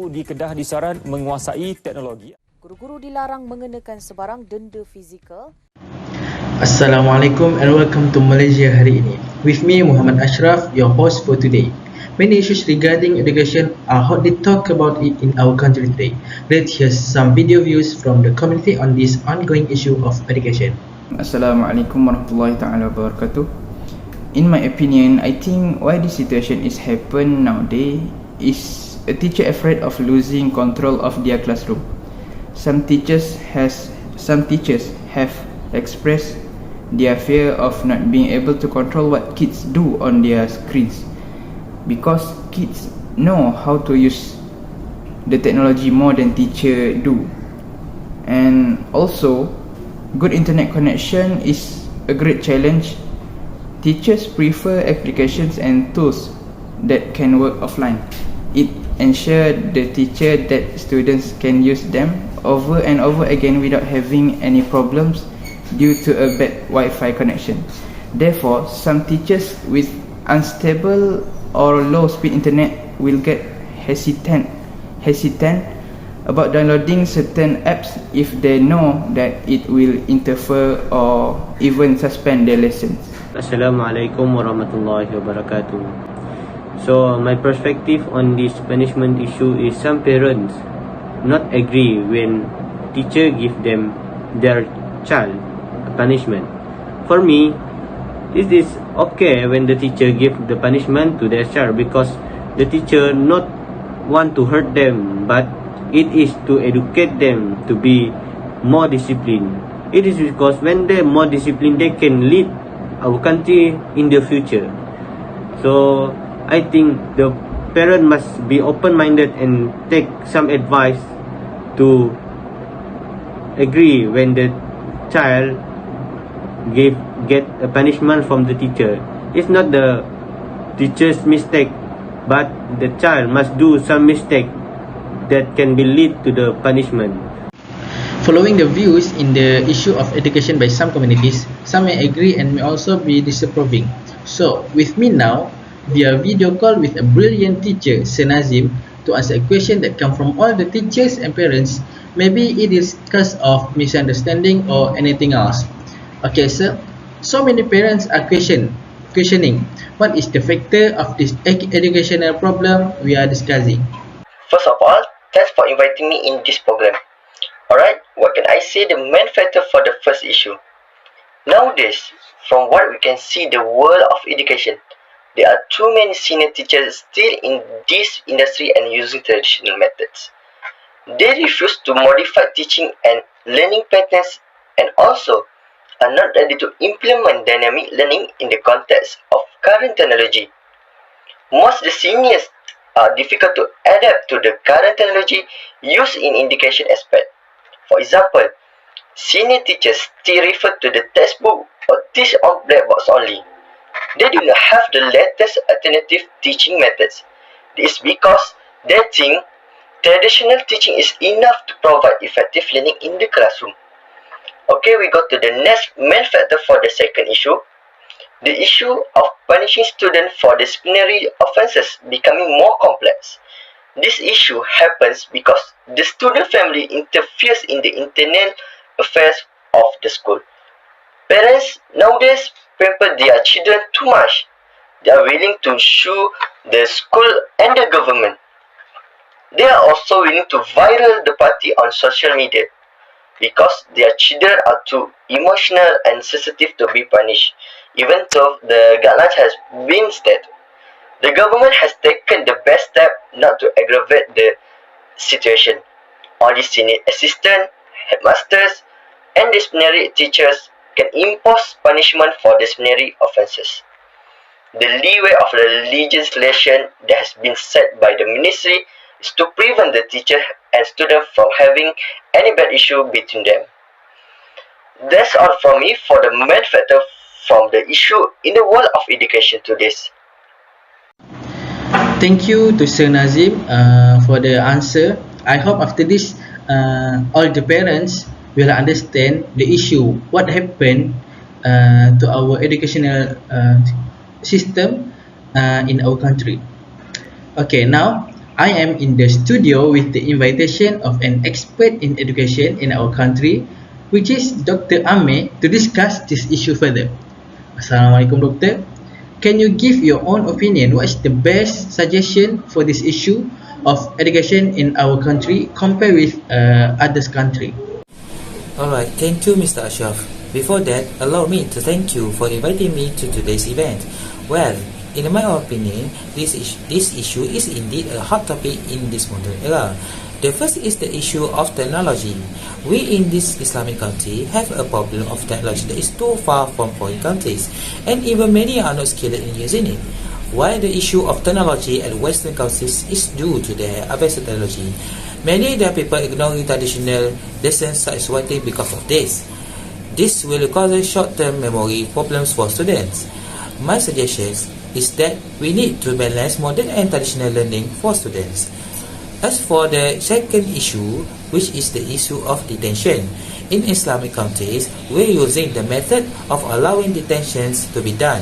guru di Kedah disaran menguasai teknologi. Guru-guru dilarang mengenakan sebarang denda fizikal. Assalamualaikum and welcome to Malaysia hari ini. With me, Muhammad Ashraf, your host for today. Many issues regarding education are hotly talked about it in our country today. Let's hear some video views from the community on this ongoing issue of education. Assalamualaikum warahmatullahi ta'ala wabarakatuh. In my opinion, I think why this situation is happen nowadays is a teacher afraid of losing control of their classroom. Some teachers have expressed their fear of not being able to control what kids do on their screens, because kids know how to use the technology more than teacher do. And also, good internet connection is a great challenge. Teachers prefer applications and tools that can work offline. It ensures the teacher that students can use them over and over again without having any problems due to a bad Wi-Fi connection. Therefore, some teachers with unstable or low speed internet will get hesitant about downloading certain apps if they know that it will interfere or even suspend their lessons. Assalamualaikum warahmatullahi wabarakatuh. So my perspective on this punishment issue is some parents not agree when teacher give them their child a punishment. For me, it is okay when the teacher give the punishment to their child, because the teacher not want to hurt them, but it is to educate them to be more disciplined. It is because when they are more disciplined, they can lead our country in the future. So I think the parent must be open-minded and take some advice to agree when the child get a punishment from the teacher. It's not the teacher's mistake, but the child must do some mistake that can be lead to the punishment. Following the views in the issue of education by some communities, some may agree and may also be disapproving. So, with me now, via video call with a brilliant teacher, Sir Nazim, to answer a question that comes from all the teachers and parents. Maybe it is because of misunderstanding or anything else. Okay, sir. So many parents are questioning what is the factor of this educational problem we are discussing. First of all, thanks for inviting me in this program. Alright, what can I say the main factor for the first issue? Nowadays, from what we can see the world of education, there are too many senior teachers still in this industry and using traditional methods. They refuse to modify teaching and learning patterns, and also are not ready to implement dynamic learning in the context of current technology. Most of the seniors are difficult to adapt to the current technology used in education aspect. For example, senior teachers still refer to the textbook or teach on blackboards only. They do not have the latest alternative teaching methods. This is because they think traditional teaching is enough to provide effective learning in the classroom. Okay, we go to the next main factor for the second issue. The issue of punishing students for disciplinary offences becoming more complex. This issue happens because the student family interferes in the internal affairs of the school. Parents nowadays pamper their children too much. They are willing to sue the school and the government. They are also willing to viral the party on social media because their children are too emotional and sensitive to be punished, even though the guidelines has been set. The government has taken the best step not to aggravate the situation. Only senior assistant, headmasters, and disciplinary teachers can impose punishment for disciplinary offences. The leeway of the legislation that has been set by the ministry is to prevent the teacher and student from having any bad issue between them. That's all from me for the main factor from the issue in the world of education today. Thank you to Sir Nazim for the answer. I hope after this, all the parents will understand the issue, what happened to our educational system in our country. Okay, now I am in the studio with the invitation of an expert in education in our country, which is Dr. Amir, to discuss this issue further. Assalamualaikum, Doctor. Can you give your own opinion? What is the best suggestion for this issue of education in our country compared with others country? Alright, thank you Mr. Ashraf. Before that, allow me to thank you for inviting me to today's event. Well, in my opinion, this issue is indeed a hot topic in this modern era. The first is the issue of technology. We in this Islamic country have a problem of technology that is too far from foreign countries, and even many are not skilled in using it. While the issue of technology at Western countries is due to their advanced technology, many of their people ignoring traditional lessons such as writing because of this. This will cause short-term memory problems for students. My suggestion is that we need to balance modern and traditional learning for students. As for the second issue, which is the issue of detention, in Islamic countries, we're using the method of allowing detentions to be done.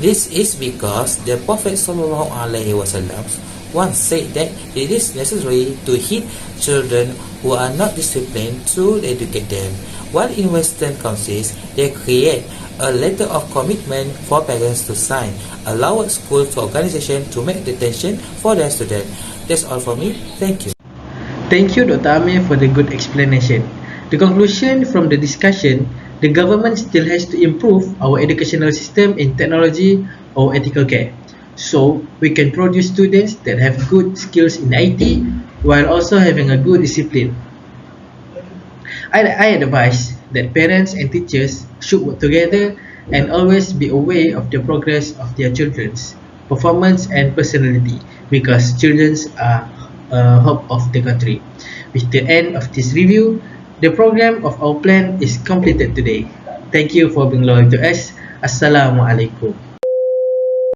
This is because the Prophet ﷺ once said that it is necessary to hit children who are not disciplined to educate them, while in Western countries, they create a letter of commitment for parents to sign, allow schools to organization to make detention for their students. That's all for me. Thank you. Thank you, Dr. Amir, for the good explanation. The conclusion from the discussion, the government still has to improve our educational system in technology or ethical care, so we can produce students that have good skills in IT while also having a good discipline. I advise that parents and teachers should work together and always be aware of the progress of their children's performance and personality, because children are hope of the country. With the end of this review, the program of our plan is completed today. Thank you for being loyal to us. Assalamualaikum.